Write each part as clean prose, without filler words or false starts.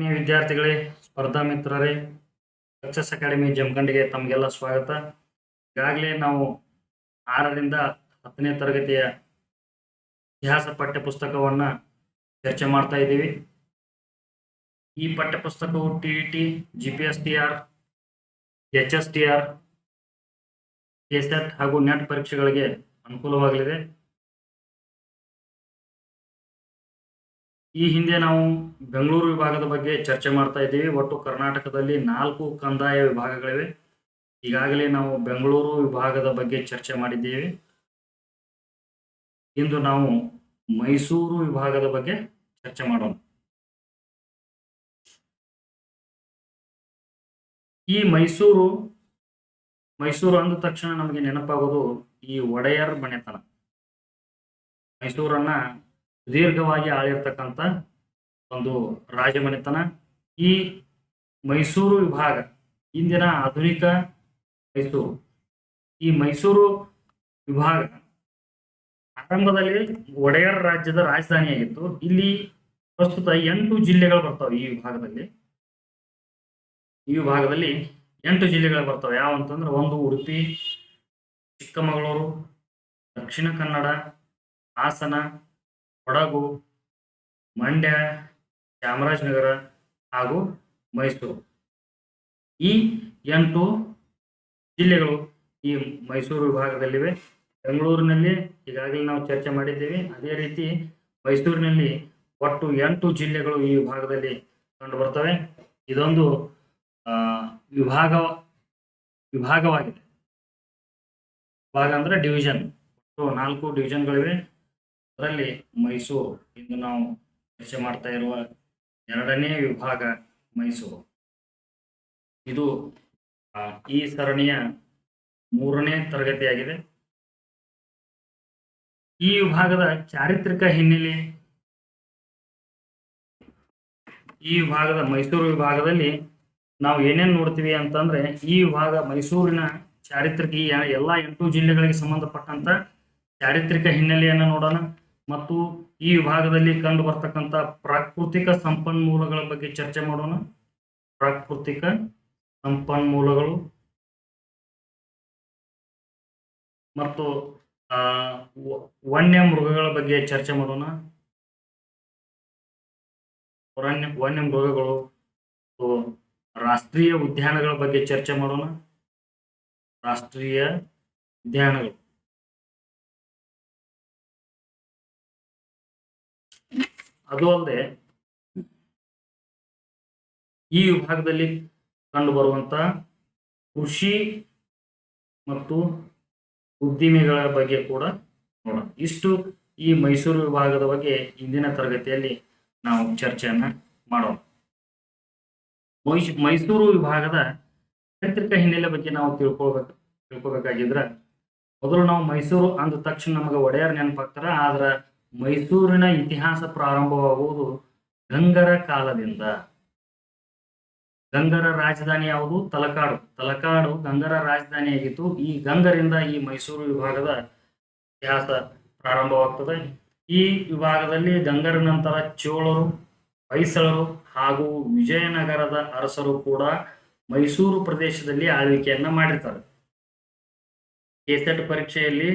ಆತ್ಮೀಯ ವಿದ್ಯಾರ್ಥಿಗಳೇ, ಸ್ಪರ್ಧಾ ಮಿತ್ರರೇ, ಸಕ್ಸಸ್ ಅಕಾಡೆಮಿ ಜಮಖಂಡಿಗೆ ತಮಗೆಲ್ಲ ಸ್ವಾಗತ. ಈಗಾಗಲೇ ನಾವು 6ರಿಂದ 10ನೇ ತರಗತಿಯ ಇತಿಹಾಸ ಪಠ್ಯಪುಸ್ತಕವನ್ನು ಚರ್ಚೆ ಮಾಡ್ತಾ ಇದ್ದೀವಿ. ಈ ಪಠ್ಯಪುಸ್ತಕವು TET, GPSTR, HSTR, KSET ಹಾಗೂ ನೆಟ್ ಪರೀಕ್ಷೆಗಳಿಗೆ ಅನುಕೂಲವಾಗಲಿದೆ. ಈ ಹಿಂದೆ ನಾವು ಬೆಂಗಳೂರು ವಿಭಾಗದ ಬಗ್ಗೆ ಚರ್ಚೆ ಮಾಡ್ತಾ ಇದ್ದೀವಿ. ಒಟ್ಟು ಕರ್ನಾಟಕದಲ್ಲಿ 4 ಕಂದಾಯ ವಿಭಾಗಗಳಿವೆ. ಈಗಾಗಲೇ ನಾವು ಬೆಂಗಳೂರು ವಿಭಾಗದ ಬಗ್ಗೆ ಚರ್ಚೆ ಮಾಡಿದ್ದೇವೆ. ಇಂದು ನಾವು ಮೈಸೂರು ವಿಭಾಗದ ಬಗ್ಗೆ ಚರ್ಚೆ ಮಾಡೋಣ. ಈ ಮೈಸೂರು ಅಂದ ತಕ್ಷಣ ನಮಗೆ ನೆನಪಾಗೋದು ಈ ಒಡೆಯರ್ ಮನೆತನ. ಮೈಸೂರನ್ನ ದೀರ್ಘವಾಗಿ ಆಳಿರ್ತಕ್ಕಂಥ ಒಂದು ರಾಜಮನೆತನ. ಈ ಮೈಸೂರು ವಿಭಾಗ ಇಂದಿನ ಆಧುನಿಕ ಮೈಸೂರು. ಈ ಮೈಸೂರು ವಿಭಾಗ ಆರಂಭದಲ್ಲಿ ಒಡೆಯರ್ ರಾಜ್ಯದ ರಾಜಧಾನಿಯಾಗಿತ್ತು. ಇಲ್ಲಿ ಪ್ರಸ್ತುತ 8 ಜಿಲ್ಲೆಗಳು ಬರ್ತವೆ. ಈ ವಿಭಾಗದಲ್ಲಿ 8 ಜಿಲ್ಲೆಗಳು ಬರ್ತವೆ. ಯಾವ ಅಂತಂದ್ರೆ, ಒಂದು ಉಡುಪಿ, ಚಿಕ್ಕಮಗಳೂರು, ದಕ್ಷಿಣ ಕನ್ನಡ, ಹಾಸನ, ಕೊಡಗು, ಮಂಡ್ಯ, ಚಾಮರಾಜನಗರ ಹಾಗೂ ಮೈಸೂರು. ಈ 8 ಜಿಲ್ಲೆಗಳು ಈ ಮೈಸೂರು ವಿಭಾಗದಲ್ಲಿವೆ. ಬೆಂಗಳೂರಿನಲ್ಲಿ ಈಗಾಗಲೇ ನಾವು ಚರ್ಚೆ ಮಾಡಿದ್ದೇವೆ. ಅದೇ ರೀತಿ ಮೈಸೂರಿನಲ್ಲಿ ಒಟ್ಟು 8 ಜಿಲ್ಲೆಗಳು ಈ ವಿಭಾಗದಲ್ಲಿ ಕಂಡು ಬರ್ತವೆ. ಇದೊಂದು ವಿಭಾಗವಾಗಿದೆ. ವಿಭಾಗ ಅಂದ್ರೆ ಡಿವಿಷನ್. ಒಟ್ಟು 4 ಡಿವಿಷನ್ಗಳಿವೆ. ಅದರಲ್ಲಿ ಮೈಸೂರು ಇಂದು ನಾವು ಚರ್ಚೆ ಮಾಡ್ತಾ ಇರುವ 2ನೇ ವಿಭಾಗ ಮೈಸೂರು. ಇದು ಈ ಸರಣಿಯ 3ನೇ ತರಗತಿಯಾಗಿದೆ. ಈ ವಿಭಾಗದ ಚಾರಿತ್ರಿಕ ಹಿನ್ನೆಲೆ, ಈ ವಿಭಾಗದ ಮೈಸೂರು ವಿಭಾಗದಲ್ಲಿ ನಾವು ಏನೇನು ನೋಡ್ತೀವಿ ಅಂತಂದ್ರೆ, ಈ ವಿಭಾಗ ಮೈಸೂರಿನ ಚಾರಿತ್ರಿಕ ಎಲ್ಲ 8 ಜಿಲ್ಲೆಗಳಿಗೆ ಸಂಬಂಧಪಟ್ಟಂತ ಚಾರಿತ್ರಿಕ ಹಿನ್ನೆಲೆಯನ್ನು ನೋಡೋಣ. ಮತ್ತು ಈ ವಿಭಾಗದಲ್ಲಿ ಕಂಡು ಬರ್ತಕ್ಕಂಥ ಪ್ರಾಕೃತಿಕ ಸಂಪನ್ಮೂಲಗಳ ಬಗ್ಗೆ ಚರ್ಚೆ ಮಾಡೋಣ. ಪ್ರಾಕೃತಿಕ ಸಂಪನ್ಮೂಲಗಳು ಮತ್ತು ವನ್ಯ ಮೃಗಗಳ ಬಗ್ಗೆ ಚರ್ಚೆ ಮಾಡೋಣ. ವನ್ಯ ಮೃಗಗಳು, ರಾಷ್ಟ್ರೀಯ ಉದ್ಯಾನಗಳ ಬಗ್ಗೆ ಚರ್ಚೆ ಮಾಡೋಣ. ರಾಷ್ಟ್ರೀಯ ಉದ್ಯಾನಗಳು, ಅದು ಅಲ್ಲದೆ ಈ ವಿಭಾಗದಲ್ಲಿ ಕಂಡು ಬರುವಂತ ಕೃಷಿ ಮತ್ತು ಉದ್ದಿಮೆಗಳ ಬಗ್ಗೆ ಕೂಡ ನೋಡೋಣ. ಇಷ್ಟು ಈ ಮೈಸೂರು ವಿಭಾಗದ ಬಗ್ಗೆ ಇಂದಿನ ತರಗತಿಯಲ್ಲಿ ನಾವು ಚರ್ಚೆಯನ್ನ ಮಾಡೋಣ. ಮೈಸೂರು ವಿಭಾಗದ ಚಾರಿತ್ರಿಕ ಹಿನ್ನೆಲೆ ಬಗ್ಗೆ ನಾವು ತಿಳ್ಕೊಬೇಕಾಗಿದ್ರೆ, ಮೊದಲು ನಾವು ಮೈಸೂರು ಅಂದ ತಕ್ಷಣ ನಮಗೆ ಒಡೆಯರ್ ನೆನಪಾಗ್ತಾರ. ಆದ್ರ ಮೈಸೂರಿನ ಇತಿಹಾಸ ಪ್ರಾರಂಭವಾಗುವುದು ಗಂಗರ ಕಾಲದಿಂದ. ಗಂಗರ ರಾಜಧಾನಿ ಯಾವುದು? ತಲಕಾಡು ಗಂಗರ ರಾಜಧಾನಿಯಾಗಿತ್ತು. ಈ ಗಂಗರಿಂದ ಈ ಮೈಸೂರು ವಿಭಾಗದ ಇತಿಹಾಸ ಪ್ರಾರಂಭವಾಗ್ತದೆ. ಈ ವಿಭಾಗದಲ್ಲಿ ಗಂಗರ ನಂತರ ಚೋಳರು, ಹೊಯ್ಸಳರು ಹಾಗೂ ವಿಜಯನಗರದ ಅರಸರು ಕೂಡ ಮೈಸೂರು ಪ್ರದೇಶದಲ್ಲಿ ಆಳ್ವಿಕೆಯನ್ನ ಮಾಡಿರ್ತಾರೆ. ಕೆಸೆಟ್ ಪರೀಕ್ಷೆಯಲ್ಲಿ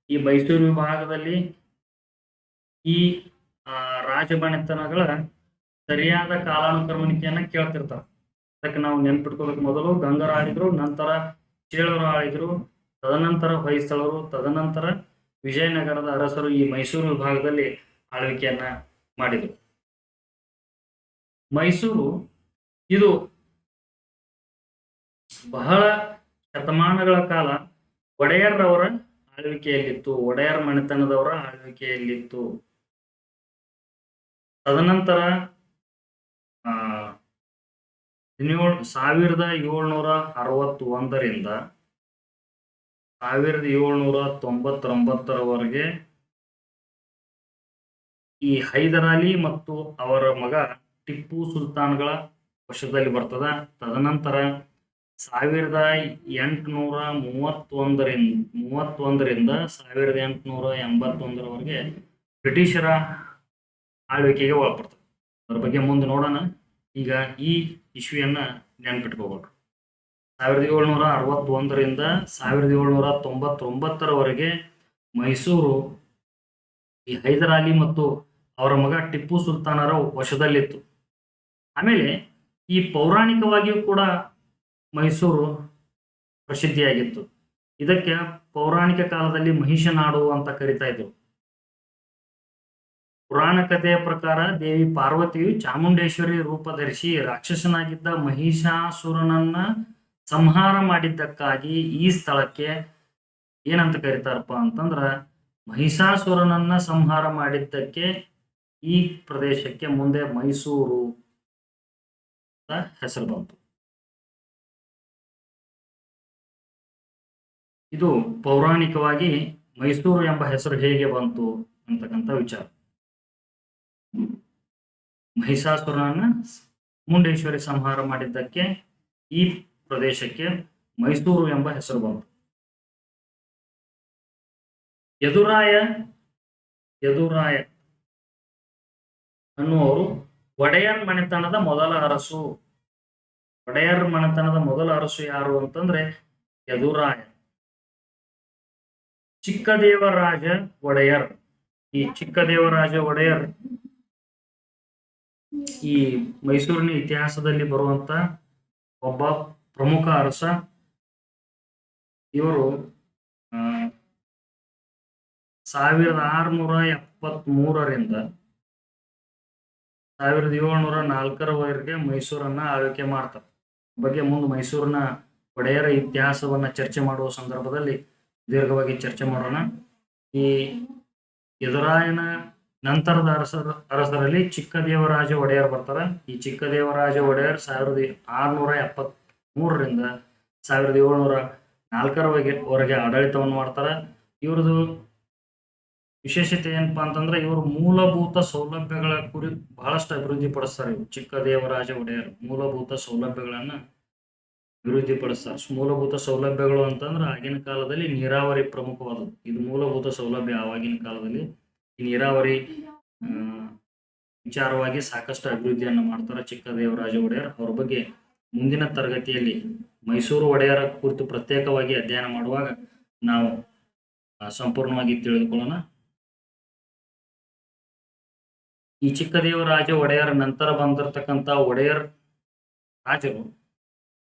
ಈ ಮೈಸೂರು ವಿಭಾಗದಲ್ಲಿ ಈ ರಾಜಮನೆತನಗಳ ಸರಿಯಾದ ಕಾಲಾನುಕ್ರಮಣಿಕೆಯನ್ನ ಕೇಳ್ತಿರ್ತಾರೆ. ಅದಕ್ಕೆ ನಾವು ನೆನ್ಪಿಟ್ಕೋಬೇಕು. ಮೊದಲು ಗಂಗರ ಆಳಿದ್ರು, ನಂತರ ಚೇಳರು ಆಳಿದ್ರು, ತದನಂತರ ಹೊಯ್ಸಳರು, ತದನಂತರ ವಿಜಯನಗರದ ಅರಸರು ಈ ಮೈಸೂರು ವಿಭಾಗದಲ್ಲಿ ಆಳ್ವಿಕೆಯನ್ನ ಮಾಡಿದರು. ಮೈಸೂರು ಇದು ಬಹಳ ಶತಮಾನಗಳ ಕಾಲ ಒಡೆಯರ್ರವರ ಆಳ್ವಿಕೆಯಲ್ಲಿತ್ತು, ಒಡೆಯರ್ ಮನೆತನದವರ ಆಳ್ವಿಕೆಯಲ್ಲಿತ್ತು. ತದನಂತರ 1761ರಿಂದ 1799ರವರೆಗೆ ಈ ಹೈದರಾಲಿ ಮತ್ತು ಅವರ ಮಗ ಟಿಪ್ಪು ಸುಲ್ತಾನ್ಗಳ ವಶದಲ್ಲಿ ಬರ್ತದ. ತದನಂತರ 1831ರಿಂದ 1881ರವರೆಗೆ ಬ್ರಿಟಿಷರ ಆಳ್ವಿಕೆಗೆ ಒಳಪಡ್ತದೆ. ಅದರ ಬಗ್ಗೆ ಮುಂದೆ ನೋಡೋಣ. ಈಗ ಈ ಇಶ್ವಿಯನ್ನ ನೆನ್ಪಿಟ್ಕೋಬೇಕು. 1761ರಿಂದ 1799ರವರೆಗೆ ಮೈಸೂರು ಈ ಹೈದರ್ ಅಲಿ ಮತ್ತು ಅವರ ಮಗ ಟಿಪ್ಪು ಸುಲ್ತಾನರ ವಶದಲ್ಲಿತ್ತು. ಆಮೇಲೆ ಈ ಪೌರಾಣಿಕವಾಗಿಯೂ ಕೂಡ ಮೈಸೂರು ಪ್ರಸಿದ್ಧಿಯಾಗಿತ್ತು. ಇದಕ್ಕೆ ಪೌರಾಣಿಕ ಕಾಲದಲ್ಲಿ ಮಹಿಷನಾಡು ಅಂತ ಕರಿತಾ ಇದ್ರು. ಪುರಾಣ ಕಥೆಯ ಪ್ರಕಾರ ದೇವಿ ಪಾರ್ವತಿಯು ಚಾಮುಂಡೇಶ್ವರಿ ರೂಪ ಧರಿಸಿ ರಾಕ್ಷಸನಾಗಿದ್ದ ಮಹಿಷಾಸುರನನ್ನ ಸಂಹಾರ ಮಾಡಿದ್ದಕ್ಕಾಗಿ ಈ ಸ್ಥಳಕ್ಕೆ ಏನಂತ ಕರೀತಾರಪ್ಪ ಅಂತಂದ್ರ, ಮಹಿಷಾಸುರನನ್ನ ಸಂಹಾರ ಮಾಡಿದ್ದಕ್ಕೆ ಈ ಪ್ರದೇಶಕ್ಕೆ ಮುಂದೆ ಮೈಸೂರು ಅಂತ ಹೆಸರು ಬಂತು. ಇದು ಪೌರಾಣಿಕವಾಗಿ ಮೈಸೂರು ಎಂಬ ಹೆಸರು ಹೇಗೆ ಬಂತು ಅಂತಕ್ಕಂಥ ವಿಚಾರ. ಮಹಿಷಾಸುರನನ್ನ ಮುಂಡೇಶ್ವರಿ ಸಂಹಾರ ಮಾಡಿದ್ದಕ್ಕೆ ಈ ಪ್ರದೇಶಕ್ಕೆ ಮೈಸೂರು ಎಂಬ ಹೆಸರು ಬಂತು. ಯದುರಾಯ ಅನ್ನುವರು ಒಡೆಯರ್ ಮನೆತನದ ಮೊದಲ ಅರಸು. ಒಡೆಯರ್ ಮನೆತನದ ಮೊದಲ ಅರಸು ಯಾರು ಅಂತಂದ್ರೆ ಯದುರಾಯ. ಚಿಕ್ಕದೇವರಾಜ ಒಡೆಯರ್. ಈ ಚಿಕ್ಕದೇವರಾಜ ಒಡೆಯರ್ ಈ ಮೈಸೂರಿನ ಇತಿಹಾಸದಲ್ಲಿ ಬರುವಂತ ಒಬ್ಬ ಪ್ರಮುಖ ಅರಸ. ಇವರು 1673ರಿಂದ 1704ರವರೆಗೆ ಮೈಸೂರನ್ನ ಆಳ್ವಿಕೆ ಮಾಡ್ತಾರೆ. ಬಗ್ಗೆ ಮುಂದೆ ಮೈಸೂರಿನ ಒಡೆಯರ ಇತಿಹಾಸವನ್ನ ಚರ್ಚೆ ಮಾಡುವ ಸಂದರ್ಭದಲ್ಲಿ ದೀರ್ಘವಾಗಿ ಚರ್ಚೆ ಮಾಡೋಣ. ಈ ಯದುರಾಯನ ನಂತರದ ಅರಸರಲ್ಲಿ ಚಿಕ್ಕದೇವರಾಜ ಒಡೆಯರ್ ಬರ್ತಾರ. ಈ ಚಿಕ್ಕದೇವರಾಜ ಒಡೆಯರ್ 1673ರಿಂದ 1704ರವರೆಗೆ ಆಡಳಿತವನ್ನು ಮಾಡ್ತಾರ. ಇವ್ರದ್ದು ವಿಶೇಷತೆ ಏನಪ್ಪಾ ಅಂತಂದ್ರೆ, ಇವರು ಮೂಲಭೂತ ಸೌಲಭ್ಯಗಳ ಕುರಿತು ಬಹಳಷ್ಟು ಅಭಿವೃದ್ಧಿ ಪಡಿಸ್ತಾರೆ. ಇವರು ಚಿಕ್ಕದೇವರಾಜ ಒಡೆಯರ್ ಮೂಲಭೂತ ಸೌಲಭ್ಯಗಳನ್ನ ಅಭಿವೃದ್ಧಿ ಪಡಿಸ್ತಾರೆ. ಮೂಲಭೂತ ಸೌಲಭ್ಯಗಳು ಅಂತಂದ್ರೆ ಆಗಿನ ಕಾಲದಲ್ಲಿ ನೀರಾವರಿ ಪ್ರಮುಖವಾದದ್ದು. ಇದು ಮೂಲಭೂತ ಸೌಲಭ್ಯ. ಆವಾಗಿನ ಕಾಲದಲ್ಲಿ ಈ ನೀರಾವರಿ ವಿಚಾರವಾಗಿ ಸಾಕಷ್ಟು ಅಭಿವೃದ್ಧಿಯನ್ನು ಮಾಡ್ತಾರೆ ಚಿಕ್ಕದೇವರಾಜ ಒಡೆಯರ್. ಅವ್ರ ಬಗ್ಗೆ ಮುಂದಿನ ತರಗತಿಯಲ್ಲಿ ಮೈಸೂರು ಒಡೆಯರ ಕುರಿತು ಪ್ರತ್ಯೇಕವಾಗಿ ಅಧ್ಯಯನ ಮಾಡುವಾಗ ನಾವು ಸಂಪೂರ್ಣವಾಗಿ ತಿಳಿದುಕೊಳ್ಳೋಣ. ಈ ಚಿಕ್ಕದೇವರಾಜ ಒಡೆಯರ ನಂತರ ಬಂದಿರತಕ್ಕಂತ ಒಡೆಯರ್ ರಾಜರು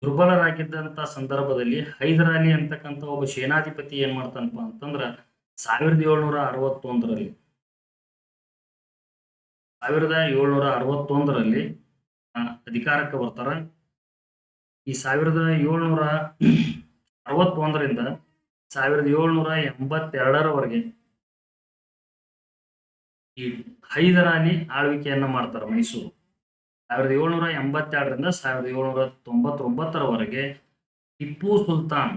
ದುರ್ಬಲರಾಗಿದ್ದಂತ ಸಂದರ್ಭದಲ್ಲಿ ಹೈದರ್ ಅಲಿ ಅಂತಕ್ಕಂಥ ಒಬ್ಬ ಸೇನಾಧಿಪತಿ ಏನ್ ಮಾಡ್ತಾನಪ್ಪ ಅಂತಂದ್ರ 1761ರಲ್ಲಿ ಅಧಿಕಾರಕ್ಕೆ ಬರ್ತಾರ. ಈ 1761ರಿಂದ 1782ರವರೆಗೆ ಈ ಹೈದರ್ ಅಲಿ ಆಳ್ವಿಕೆಯನ್ನ ಮಾಡ್ತಾರ ಮೈಸೂರು. 1782ರಿಂದ 1799ರವರೆಗೆ ಟಿಪ್ಪು ಸುಲ್ತಾನ್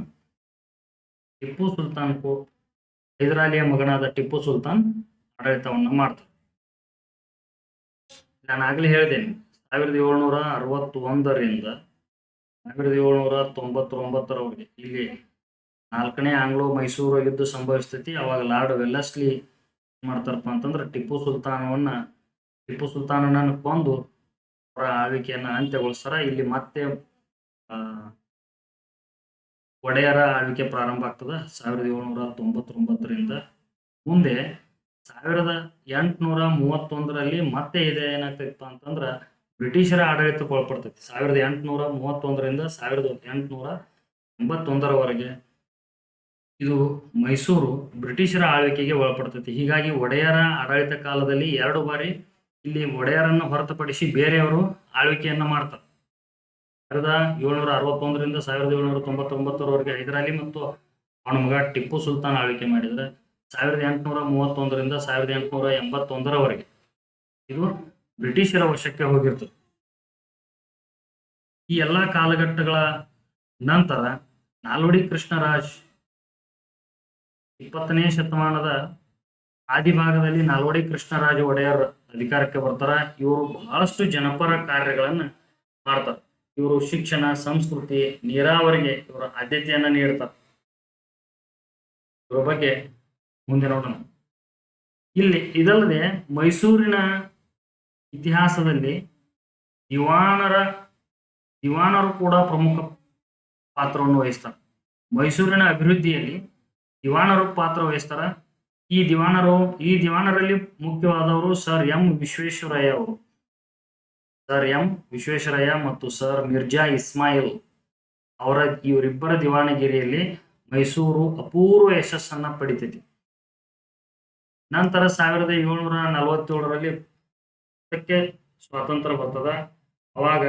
ಹೈದರ್ ಅಲಿಯ ಮಗನಾದ ಟಿಪ್ಪು ಸುಲ್ತಾನ್ ಆಡಳಿತವನ್ನ ಮಾಡ್ತಾರೆ. ನಾನು ಆಗ್ಲೇ ಹೇಳಿದ್ದೇನೆ, 1761ರಿಂದ 1799ರವರೆಗೆ ಇಲ್ಲಿ 4ನೇ ಆಂಗ್ಲೋ ಮೈಸೂರು ಯುದ್ಧ ಸಂಭವಿಸ್ತೈತಿ. ಅವಾಗ ಲಾರ್ಡ್ ವೆಲ್ಲೆಸ್ಲಿ ಮಾಡ್ತಾರಪ್ಪ ಅಂತಂದ್ರೆ ಟಿಪ್ಪು ಸುಲ್ತಾನನನ್ನು ಕೊಂದು ಅವರ ಆಳ್ವಿಕೆಯನ್ನ ಅಂತ್ಯಗೊಳಿಸ್ತಾರ. ಇಲ್ಲಿ ಮತ್ತೆ ಒಡೆಯರ ಆಳ್ವಿಕೆ ಪ್ರಾರಂಭ ಆಗ್ತದ 1799ರಿಂದ. ಮುಂದೆ 1831ರಲ್ಲಿ ಮತ್ತೆ ಇದೆ ಏನಾಗ್ತೈತಪ್ಪ ಅಂತಂದ್ರ ಬ್ರಿಟಿಷರ ಆಡಳಿತಕ್ಕೆ ಒಳಪಡ್ತೈತಿ. 1831ರಿಂದ 1881ರವರೆಗೆ ಇದು ಮೈಸೂರು ಬ್ರಿಟಿಷರ ಆಳ್ವಿಕೆಗೆ ಒಳಪಡ್ತೈತಿ. ಹೀಗಾಗಿ ಒಡೆಯರ ಆಡಳಿತ ಕಾಲದಲ್ಲಿ 2 ಬಾರಿ ಇಲ್ಲಿ ಒಡೆಯರನ್ನು ಹೊರತುಪಡಿಸಿ ಬೇರೆಯವರು ಆಳ್ವಿಕೆಯನ್ನ ಮಾಡ್ತಾರೆ. 1761ರಿಂದ 1799ರವರೆಗೆ ಹೈದರ್ ಅಲಿ ಮತ್ತು ಅವನ ಮಗ ಟಿಪ್ಪು ಸುಲ್ತಾನ್ ಆಳ್ವಿಕೆ ಮಾಡಿದ್ರೆ 1831ರಿಂದ 1881ರವರೆಗೆ ಇದು ಬ್ರಿಟಿಷರ ವಶಕ್ಕೆ ಹೋಗಿರ್ತದೆ. ಈ ಎಲ್ಲಾ ಕಾಲಘಟ್ಟಗಳ ನಂತರ ನಾಲ್ವಡಿ ಕೃಷ್ಣರಾಜ್ 20ನೇ ಶತಮಾನದ ಆದಿಭಾಗದಲ್ಲಿ ನಾಲ್ವಡಿ ಕೃಷ್ಣರಾಜ ಒಡೆಯರ್ ಅಧಿಕಾರಕ್ಕೆ ಬರ್ತಾರ. ಇವರು ಬಹಳಷ್ಟು ಜನಪರ ಕಾರ್ಯಗಳನ್ನ ಮಾಡ್ತಾರೆ. ಇವರು ಶಿಕ್ಷಣ, ಸಂಸ್ಕೃತಿ, ನೀರಾವರಿಗೆ ಇವರ ಆದ್ಯತೆಯನ್ನ ನೀಡ್ತಾರೆ. ಇವರ ಬಗ್ಗೆ ಮುಂದೆ ನೋಡೋಣ. ಇಲ್ಲಿ ಇದಲ್ಲದೆ ಮೈಸೂರಿನ ಇತಿಹಾಸದಲ್ಲಿ ದಿವಾನರ ದಿವಾನರು ಕೂಡ ಪ್ರಮುಖ ಪಾತ್ರವನ್ನು ವಹಿಸ್ತಾರೆ. ಮೈಸೂರಿನ ಅಭಿವೃದ್ಧಿಯಲ್ಲಿ ದಿವಾನರು ಪಾತ್ರ ವಹಿಸ್ತಾರೆ. ಈ ದಿವಾನರಲ್ಲಿ ಮುಖ್ಯವಾದವರು ಸರ್ ಎಂ ವಿಶ್ವೇಶ್ವರಯ್ಯ ಅವರು. ಸರ್ ಎಂ ವಿಶ್ವೇಶ್ವರಯ್ಯ ಮತ್ತು ಸರ್ ಮಿರ್ಜಾ ಇಸ್ಮಾಯಿಲ್ ಇವರಿಬ್ಬರ ದಿವಾನಗಿರಿಯಲ್ಲಿ ಮೈಸೂರು ಅಪೂರ್ವ ಯಶಸ್ಸನ್ನ ಪಡಿತೈತಿ. ನಂತರ 1747ರಲ್ಲಿ ಸ್ವಾತಂತ್ರ್ಯ ಬರ್ತದ. ಅವಾಗ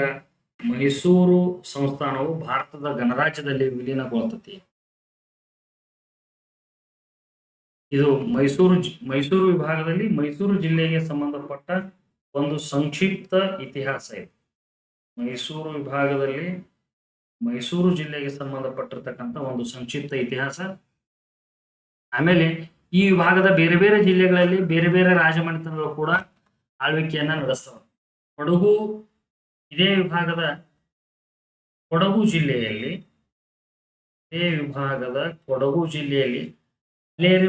ಮೈಸೂರು ಸಂಸ್ಥಾನವು ಭಾರತದ ಗಣರಾಜ್ಯದಲ್ಲಿ ವಿಲೀನಗೊಳ್ತತಿ. ಇದು ಮೈಸೂರು ವಿಭಾಗದಲ್ಲಿ ಮೈಸೂರು ಜಿಲ್ಲೆಗೆ ಸಂಬಂಧಪಟ್ಟ ಒಂದು ಸಂಕ್ಷಿಪ್ತ ಇತಿಹಾಸ ಇದೆ. ಮೈಸೂರು ವಿಭಾಗದಲ್ಲಿ ಮೈಸೂರು ಜಿಲ್ಲೆಗೆ ಸಂಬಂಧಪಟ್ಟಿರ್ತಕ್ಕಂಥ ಒಂದು ಸಂಕ್ಷಿಪ್ತ ಇತಿಹಾಸ. ಆಮೇಲೆ ಈ ವಿಭಾಗದ ಬೇರೆ ಬೇರೆ ಜಿಲ್ಲೆಗಳಲ್ಲಿ ಬೇರೆ ಬೇರೆ ರಾಜಮನೆತನಗಳು ಕೂಡ ಆಳ್ವಿಕೆಯನ್ನ ನಡೆಸ್ತವೆ. ಇದೇ ವಿಭಾಗದ ಕೊಡಗು ಜಿಲ್ಲೆಯಲ್ಲಿ ಆಲೇರಿ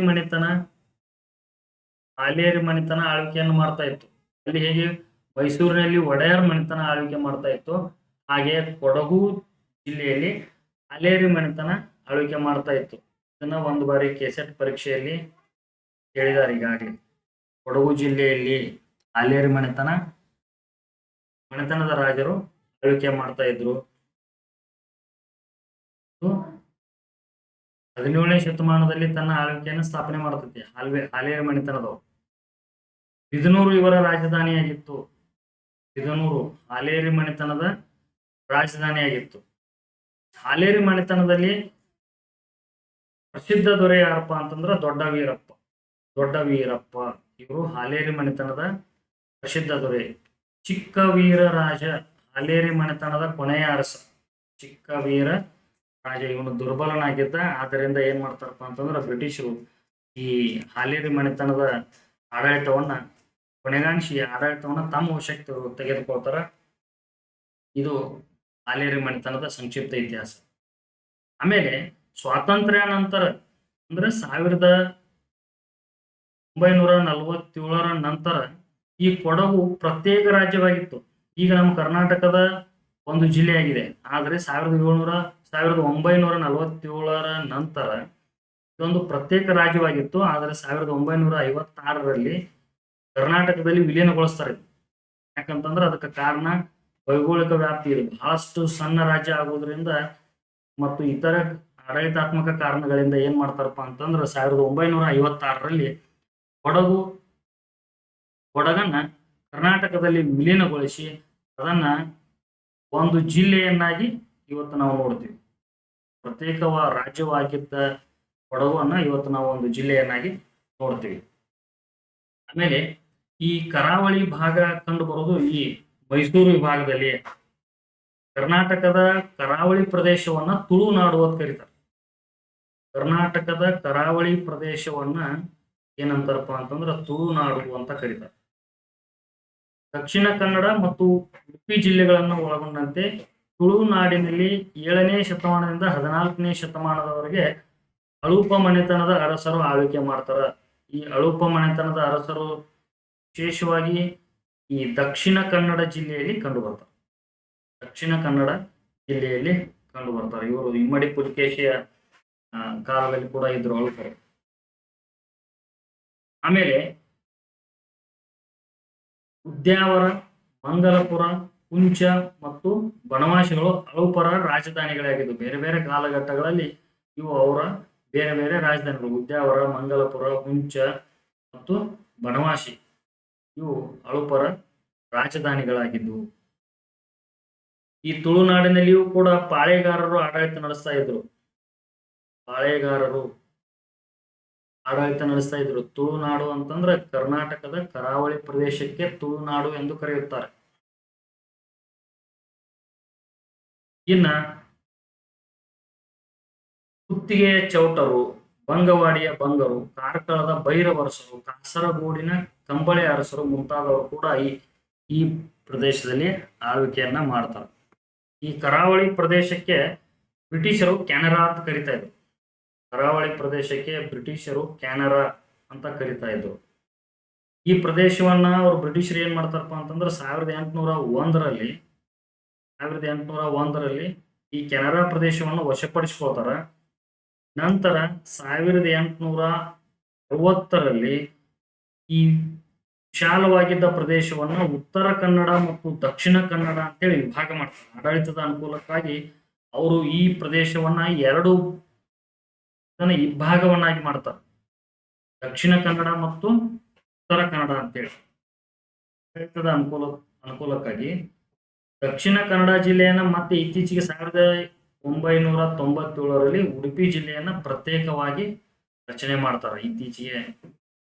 ಮನೆತನ ಆಳ್ವಿಕೆಯನ್ನು ಮಾಡ್ತಾ ಇತ್ತು. ಅಲ್ಲಿ ಹೇಗೆ ಮೈಸೂರಿನಲ್ಲಿ ಒಡೆಯರ್ ಮನೆತನ ಆಳ್ವಿಕೆ ಮಾಡ್ತಾ ಇತ್ತು, ಹಾಗೆ ಕೊಡಗು ಜಿಲ್ಲೆಯಲ್ಲಿ ಆಲೇರಿ ಮನೆತನ ಆಳ್ವಿಕೆ ಮಾಡ್ತಾ ಇತ್ತು. ಇದನ್ನ ಒಂದು ಬಾರಿ ಕೆಸೆಟ್ ಪರೀಕ್ಷೆಯಲ್ಲಿ ಕೇಳಿದ್ದಾರೆ ಈಗಾಗಲೇ. ಕೊಡಗು ಜಿಲ್ಲೆಯಲ್ಲಿ ಆಲೇರಿ ಮನೆತನದ ರಾಜರು ಆಳ್ವಿಕೆ ಮಾಡ್ತಾ ಇದ್ರು. 17ನೇ ಶತಮಾನದಲ್ಲಿ ತನ್ನ ಆಳ್ವಿಕೆಯನ್ನು ಸ್ಥಾಪನೆ ಮಾಡ್ತೈತಿ ಆಲೇರಿ ಮನೆತನದವರು. ಬಿದನೂರು ಇವರ ರಾಜಧಾನಿಯಾಗಿತ್ತು. ಆಲೇರಿ ಮನೆತನದ ರಾಜಧಾನಿಯಾಗಿತ್ತು. ಆಲೇರಿ ಮನೆತನದಲ್ಲಿ ಪ್ರಸಿದ್ಧ ದೊರೆ ಯಾರಪ್ಪ ಅಂತಂದ್ರ ದೊಡ್ಡ ವೀರಪ್ಪ. ಇವರು ಹಾಲೇರಿ ಮನೆತನದ ಪ್ರಸಿದ್ಧ ದೊರೆ. ಚಿಕ್ಕ ವೀರ ರಾಜ ಹಾಲೇರಿ ಮನೆತನದ ಕೊನೆಯ ಅರಸ. ಚಿಕ್ಕ ವೀರ ರಾಜ ಇವನು ದುರ್ಬಲನಾಗಿದ್ದ. ಆದ್ದರಿಂದ ಏನ್ ಮಾಡ್ತಾರಪ್ಪ ಅಂತಂದ್ರ ಬ್ರಿಟಿಷರು ಈ ಹಾಲೇರಿ ಮನೆತನದ ಆಡಳಿತವನ್ನ ತಮ್ಮ ವಶಕ್ಕೆ ತೆಗೆದುಕೊಳ್ತಾರ. ಇದು ಹಾಲೇರಿ ಮನೆತನದ ಸಂಕ್ಷಿಪ್ತ ಇತಿಹಾಸ. ಆಮೇಲೆ ಸ್ವಾತಂತ್ರ್ಯ ನಂತರ ಅಂದ್ರೆ 1947ರ ನಂತರ ಈ ಕೊಡಗು ಪ್ರತ್ಯೇಕ ರಾಜ್ಯವಾಗಿತ್ತು. ಈಗ ನಮ್ಮ ಕರ್ನಾಟಕದ ಒಂದು ಜಿಲ್ಲೆಯಾಗಿದೆ. ಆದರೆ 1947ರ ನಂತರ ಇದೊಂದು ಪ್ರತ್ಯೇಕ ರಾಜ್ಯವಾಗಿತ್ತು. ಆದರೆ 1956ರಲ್ಲಿ ಕರ್ನಾಟಕದಲ್ಲಿ ವಿಲೀನಗೊಳಿಸ್ತಾರೆ. ಯಾಕಂತಂದ್ರೆ ಅದಕ್ಕೆ ಕಾರಣ ಭೌಗೋಳಿಕ ವ್ಯಾಪ್ತಿ ಇದೆ. ಬಹಳಷ್ಟು ಸಣ್ಣ ರಾಜ್ಯ ಆಗೋದ್ರಿಂದ ಮತ್ತು ಇತರ ಆಡಳಿತಾತ್ಮಕ ಕಾರಣಗಳಿಂದ ಏನ್ ಮಾಡ್ತಾರಪ್ಪ ಅಂತಂದ್ರೆ 1956ರಲ್ಲಿ ಕೊಡಗನ್ನ ಕರ್ನಾಟಕದಲ್ಲಿ ವಿಲೀನಗೊಳಿಸಿ ಅದನ್ನ ಒಂದು ಜಿಲ್ಲೆಯನ್ನಾಗಿ ಇವತ್ತು ನಾವು ನೋಡ್ತೀವಿ. ಪ್ರತ್ಯೇಕ ರಾಜ್ಯವಾಗಿದ್ದ ಕೊಡಗನ್ನ ಇವತ್ತು ನಾವು ಒಂದು ಜಿಲ್ಲೆಯನ್ನಾಗಿ ನೋಡ್ತೀವಿ. ಆಮೇಲೆ ಈ ಕರಾವಳಿ ಭಾಗ ಕಂಡು ಬರೋದು ಈ ಮೈಸೂರು ವಿಭಾಗದಲ್ಲಿ. ಕರ್ನಾಟಕದ ಕರಾವಳಿ ಪ್ರದೇಶವನ್ನ ತುಳುನಾಡು ಅಂತ ಕರೀತಾರೆ. ಕರ್ನಾಟಕದ ಕರಾವಳಿ ಪ್ರದೇಶವನ್ನ ಏನಂತಾರಪ್ಪ ಅಂತಂದ್ರೆ ತುಳುನಾಡು ಅಂತ ಕರೀತಾರೆ. ದಕ್ಷಿಣ ಕನ್ನಡ ಮತ್ತು ಉಡುಪಿ ಜಿಲ್ಲೆಗಳನ್ನು ಒಳಗೊಂಡಂತೆ ತುಳುನಾಡಿನಲ್ಲಿ 7ನೇ ಶತಮಾನದಿಂದ 14ನೇ ಶತಮಾನದವರೆಗೆ ಅಳುಪ ಮನೆತನದ ಅರಸರು ಆಳ್ವಿಕೆ ಮಾಡ್ತಾರ. ಈ ಅಳುಪ ಮನೆತನದ ಅರಸರು ವಿಶೇಷವಾಗಿ ಈ ದಕ್ಷಿಣ ಕನ್ನಡ ಜಿಲ್ಲೆಯಲ್ಲಿ ಕಂಡು ಬರ್ತಾರೆ. ಇವರು ಇಮ್ಮಡಿ ಪುಲಿಕೇಶಿಯ ಕಾಲದಲ್ಲಿ ಕೂಡ ಇದ್ರು ಅಳುಪರು. ಆಮೇಲೆ ಉದ್ಯಾವರ, ಮಂಗಲಪುರ, ಕುಂಚ ಮತ್ತು ಬನವಾಸಿಗಳು ಅಳುಪರ ರಾಜಧಾನಿಗಳಾಗಿದ್ದು. ಬೇರೆ ಬೇರೆ ಕಾಲಘಟ್ಟಗಳಲ್ಲಿ ಇವು ಅವರ ಬೇರೆ ಬೇರೆ ರಾಜಧಾನಿಗಳು. ಉದ್ಯಾವರ, ಮಂಗಲಪುರ, ಕುಂಚ ಮತ್ತು ಬನವಾಸಿ ಇವು ಅಳುಪರ ರಾಜಧಾನಿಗಳಾಗಿದ್ದವು. ಈ ತುಳುನಾಡಿನಲ್ಲಿಯೂ ಕೂಡ ಪಾಳೆಗಾರರು ಆಡಳಿತ ನಡೆಸ್ತಾ ಇದ್ರು. ತುಳುನಾಡು ಅಂತಂದ್ರೆ ಕರ್ನಾಟಕದ ಕರಾವಳಿ ಪ್ರದೇಶಕ್ಕೆ ತುಳುನಾಡು ಎಂದು ಕರೆಯುತ್ತಾರೆ. ಇನ್ನ ಕುತ್ತಿಗೆಯ ಚೌಟರು, ಬಂಗವಾಡಿಯ ಬಂಗರು, ಕಾರ್ಕಳದ ಭೈರವರಸರು, ಕಾಸರಗೋಡಿನ ಕಂಬಳಿ ಅರಸರು ಮುಂತಾದವರು ಕೂಡ ಈ ಪ್ರದೇಶದಲ್ಲಿ ಆಳ್ವಿಕೆಯನ್ನ ಮಾಡ್ತಾರೆ. ಈ ಕರಾವಳಿ ಪ್ರದೇಶಕ್ಕೆ ಬ್ರಿಟಿಷರು ಕ್ಯಾನರಾ ಅಂತ ಕರಿತಾ ಇದ್ರು. ಕರಾವಳಿ ಪ್ರದೇಶಕ್ಕೆ ಬ್ರಿಟಿಷರು ಕ್ಯಾನರಾ ಅಂತ ಕರಿತಾ ಇದ್ರು. ಈ ಪ್ರದೇಶವನ್ನ ಅವರು ಬ್ರಿಟಿಷರು ಏನ್ ಮಾಡ್ತಾರಪ್ಪ ಅಂತಂದ್ರೆ 1801ರಲ್ಲಿ ಈ ಕೆನರಾ ಪ್ರದೇಶವನ್ನು ವಶಪಡಿಸಿಕೊಳ್ತಾರ. ನಂತರ 1860ರಲ್ಲಿ ಈ ವಿಶಾಲವಾಗಿದ್ದ ಪ್ರದೇಶವನ್ನ ಉತ್ತರ ಕನ್ನಡ ಮತ್ತು ದಕ್ಷಿಣ ಕನ್ನಡ ಅಂತೇಳಿ ವಿಭಾಗ ಮಾಡ್ತಾರೆ. ಆಡಳಿತದ ಅನುಕೂಲಕ್ಕಾಗಿ ಅವರು ಈ ಪ್ರದೇಶವನ್ನ 2 ವಿಭಾಗವನ್ನಾಗಿ ಮಾಡ್ತಾರೆ, ದಕ್ಷಿಣ ಕನ್ನಡ ಮತ್ತು ಉತ್ತರ ಕನ್ನಡ ಅಂತೇಳಿ. ಆಡಳಿತದ ಅನುಕೂಲಕ್ಕಾಗಿ ದಕ್ಷಿಣ ಕನ್ನಡ ಜಿಲ್ಲೆಯನ್ನ ಮತ್ತೆ ಇತ್ತೀಚೆಗೆ 1997ರಲ್ಲಿ ಉಡುಪಿ ಜಿಲ್ಲೆಯನ್ನ ಪ್ರತ್ಯೇಕವಾಗಿ ರಚನೆ ಮಾಡ್ತಾರೆ. ಇತ್ತೀಚೆಗೆ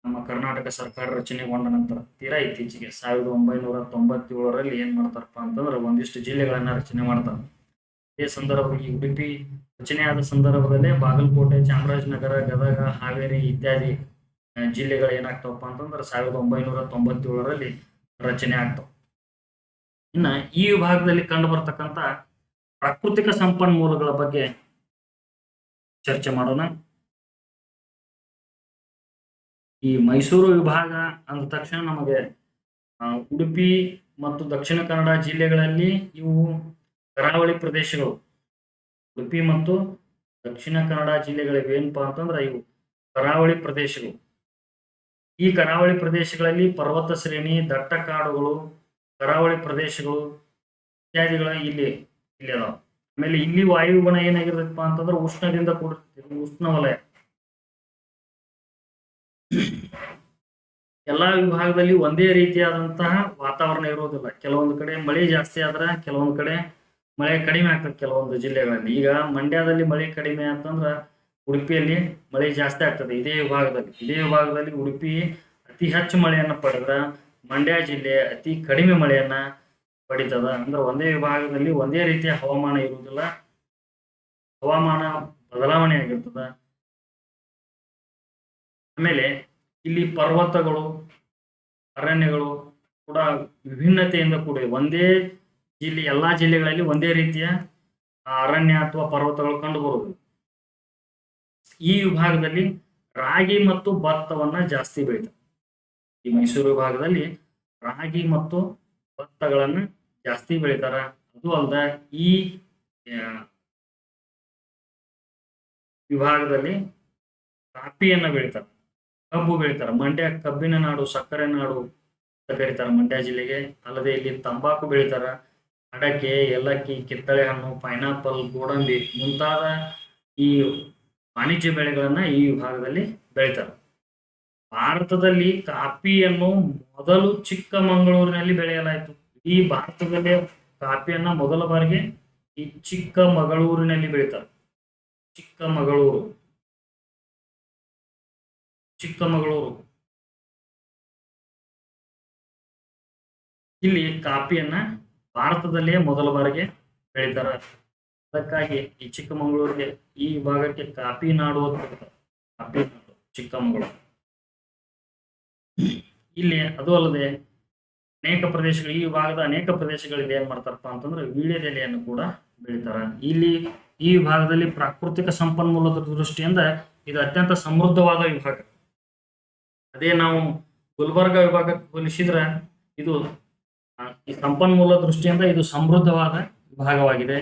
ನಮ್ಮ ಕರ್ನಾಟಕ ಸರ್ಕಾರ ರಚನೆಗೊಂಡ ನಂತರ ತೀರಾ ಇತ್ತೀಚೆಗೆ 1997ರಲ್ಲಿ ಏನ್ ಮಾಡ್ತಾರಪ್ಪ ಅಂತಂದ್ರೆ ಒಂದಿಷ್ಟು ಜಿಲ್ಲೆಗಳನ್ನ ರಚನೆ ಮಾಡ್ತಾರೆ. ಇದೇ ಸಂದರ್ಭ ಈ ಉಡುಪಿ ರಚನೆಯಾದ ಸಂದರ್ಭದಲ್ಲೇ ಬಾಗಲಕೋಟೆ, ಚಾಮರಾಜನಗರ, ಗದಗ, ಹಾವೇರಿ ಇತ್ಯಾದಿ ಜಿಲ್ಲೆಗಳು ಏನಾಗ್ತಾವಪ್ಪ ಅಂತಂದ್ರೆ 1997ರಲ್ಲಿ ರಚನೆ ಆಗ್ತಾವ. ಇನ್ನ ಈ ವಿಭಾಗದಲ್ಲಿ ಕಂಡು ಬರ್ತಕ್ಕಂಥ ಪ್ರಾಕೃತಿಕ ಸಂಪನ್ಮೂಲಗಳ ಬಗ್ಗೆ ಚರ್ಚೆ ಮಾಡೋಣ. ಈ ಮೈಸೂರು ವಿಭಾಗ ಅಂದ ತಕ್ಷಣ ನಮಗೆ ಉಡುಪಿ ಮತ್ತು ದಕ್ಷಿಣ ಕನ್ನಡ ಜಿಲ್ಲೆಗಳಲ್ಲಿ ಇವು ಕರಾವಳಿ ಪ್ರದೇಶಗಳು. ಉಡುಪಿ ಮತ್ತು ದಕ್ಷಿಣ ಕನ್ನಡ ಜಿಲ್ಲೆಗಳಿವೆ ಏನಪ್ಪಾ ಅಂತಂದ್ರೆ ಇವು ಕರಾವಳಿ ಪ್ರದೇಶಗಳು. ಈ ಕರಾವಳಿ ಪ್ರದೇಶಗಳಲ್ಲಿ ಪರ್ವತ ಶ್ರೇಣಿ, ದಟ್ಟ ಕಾಡುಗಳು, ಕರಾವಳಿ ಪ್ರದೇಶಗಳು ಇತ್ಯಾದಿಗಳ ಇಲ್ಲಿ ಅದಾವ. ಆಮೇಲೆ ಇಲ್ಲಿ ವಾಯುಗುಣ ಏನಾಗಿರ್ತಪ್ಪ ಅಂತಂದ್ರೆ ಉಷ್ಣದಿಂದ ಕೂಡಿರ್ತದೆ, ಉಷ್ಣವಲಯ. ಎಲ್ಲಾ ವಿಭಾಗದಲ್ಲಿ ಒಂದೇ ರೀತಿಯಾದಂತಹ ವಾತಾವರಣ ಇರೋದಿಲ್ಲ. ಕೆಲವೊಂದು ಕಡೆ ಮಳೆ ಜಾಸ್ತಿ ಆದ್ರೆ ಕೆಲವೊಂದು ಕಡೆ ಮಳೆ ಕಡಿಮೆ ಆಗ್ತದೆ. ಕೆಲವೊಂದು ಜಿಲ್ಲೆಗಳಲ್ಲಿ ಈಗ ಮಂಡ್ಯದಲ್ಲಿ ಮಳೆ ಕಡಿಮೆ ಅಂತಂದ್ರ ಉಡುಪಿಯಲ್ಲಿ ಮಳೆ ಜಾಸ್ತಿ ಆಗ್ತದೆ. ಇದೇ ವಿಭಾಗದಲ್ಲಿ ಉಡುಪಿ ಅತಿ ಹೆಚ್ಚು ಮಳೆಯನ್ನ ಪಡೆದ್ರ ಮಂಡ್ಯ ಜಿಲ್ಲೆ ಅತಿ ಕಡಿಮೆ ಮಳೆಯನ್ನ ಪಡಿತದ. ಅಂದ್ರೆ ಒಂದೇ ವಿಭಾಗದಲ್ಲಿ ಒಂದೇ ರೀತಿಯ ಹವಾಮಾನ ಇರುವುದಿಲ್ಲ, ಹವಾಮಾನ ಬದಲಾವಣೆ ಆಗಿರ್ತದ. ಆಮೇಲೆ ಇಲ್ಲಿ ಪರ್ವತಗಳು, ಅರಣ್ಯಗಳು ಕೂಡ ವಿಭಿನ್ನತೆಯಿಂದ ಕೂಡಿದೆ. ಒಂದೇ ಜಿಲ್ಲೆ, ಎಲ್ಲಾ ಜಿಲ್ಲೆಗಳಲ್ಲಿ ಒಂದೇ ರೀತಿಯ ಅರಣ್ಯ ಅಥವಾ ಪರ್ವತಗಳು ಕಂಡು ಬರುವುದು. ಈ ವಿಭಾಗದಲ್ಲಿ ರಾಗಿ ಮತ್ತು ಭತ್ತವನ್ನ ಜಾಸ್ತಿ ಬೆಳೀತಾರೆ. ಈ ಮೈಸೂರು ವಿಭಾಗದಲ್ಲಿ ರಾಗಿ ಮತ್ತು ಭತ್ತಗಳನ್ನ ಜಾಸ್ತಿ ಬೆಳೀತಾರ. ಅದು ಅಲ್ಲದ ಈ ವಿಭಾಗದಲ್ಲಿ ಕಾಫಿಯನ್ನ ಬೆಳೀತಾರೆ, ಕಬ್ಬು ಬೆಳೀತಾರೆ. ಮಂಡ್ಯ ಕಬ್ಬಿನ ನಾಡು, ಸಕ್ಕರೆ ನಾಡು ಅಂತ ಕರೀತಾರೆ ಮಂಡ್ಯ ಜಿಲ್ಲೆಗೆ. ಅಲ್ಲದೆ ಇಲ್ಲಿ ತಂಬಾಕು ಬೆಳೀತಾರ, ಅಡಕೆ, ಏಲಕ್ಕಿ, ಕಿತ್ತಳೆ ಹಣ್ಣು, ಪೈನಾಪಲ್, ಗೋಡಂಬಿ ಮುಂತಾದ ಈ ವಾಣಿಜ್ಯ ಬೆಳೆಗಳನ್ನ ಈ ವಿಭಾಗದಲ್ಲಿ ಬೆಳೀತಾರೆ. ಭಾರತದಲ್ಲಿ ಕಾಫಿಯನ್ನು ಮೊದಲು ಚಿಕ್ಕಮಗಳೂರಿನಲ್ಲಿ ಬೆಳೆಯಲಾಯಿತು. ಈ ಭಾರತದಲ್ಲೇ ಕಾಫಿಯನ್ನ ಮೊದಲ ಬಾರಿಗೆ ಈ ಚಿಕ್ಕಮಗಳೂರಿನಲ್ಲಿ ಬೆಳೀತಾರೆ. ಚಿಕ್ಕಮಗಳೂರು ಇಲ್ಲಿ ಕಾಫಿಯನ್ನ ಭಾರತದಲ್ಲೇ ಮೊದಲ ಬಾರಿಗೆ ಬೆಳೀತಾರ. ಅದಕ್ಕಾಗಿ ಈ ಚಿಕ್ಕಮಗಳೂರಿಗೆ, ಈ ವಿಭಾಗಕ್ಕೆ ಕಾಫಿ ನಾಡು ಅಂತ ಕರೀತಾರೆ. ಕಾಫಿ ನಾಡು ಚಿಕ್ಕಮಗಳೂರು. ಇಲ್ಲಿ ಅದು ಅಲ್ಲದೆ ಅನೇಕ ಪ್ರದೇಶಗಳು, ಈ ವಿಭಾಗದ ಅನೇಕ ಪ್ರದೇಶಗಳಲ್ಲಿ ಏನ್ ಮಾಡ್ತಾರಪ್ಪ ಅಂತಂದ್ರೆ ವೀಳ್ಯದೆಲೆಯನ್ನು ಕೂಡ ಬೆಳೀತಾರ. ಇಲ್ಲಿ ಈ ವಿಭಾಗದಲ್ಲಿ ಪ್ರಾಕೃತಿಕ ಸಂಪನ್ಮೂಲದ ದೃಷ್ಟಿಯಿಂದ ಇದು ಅತ್ಯಂತ ಸಮೃದ್ಧವಾದ ವಿಭಾಗ. ಅದೇ ನಾವು ಗುಲ್ಬರ್ಗ ವಿಭಾಗಕ್ಕೆ ಹೋಲಿಸಿದ್ರೆ ಇದು ಈ ಸಂಪನ್ಮೂಲ ದೃಷ್ಟಿಯಿಂದ ಇದು ಸಮೃದ್ಧವಾದ ವಿಭಾಗವಾಗಿದೆ.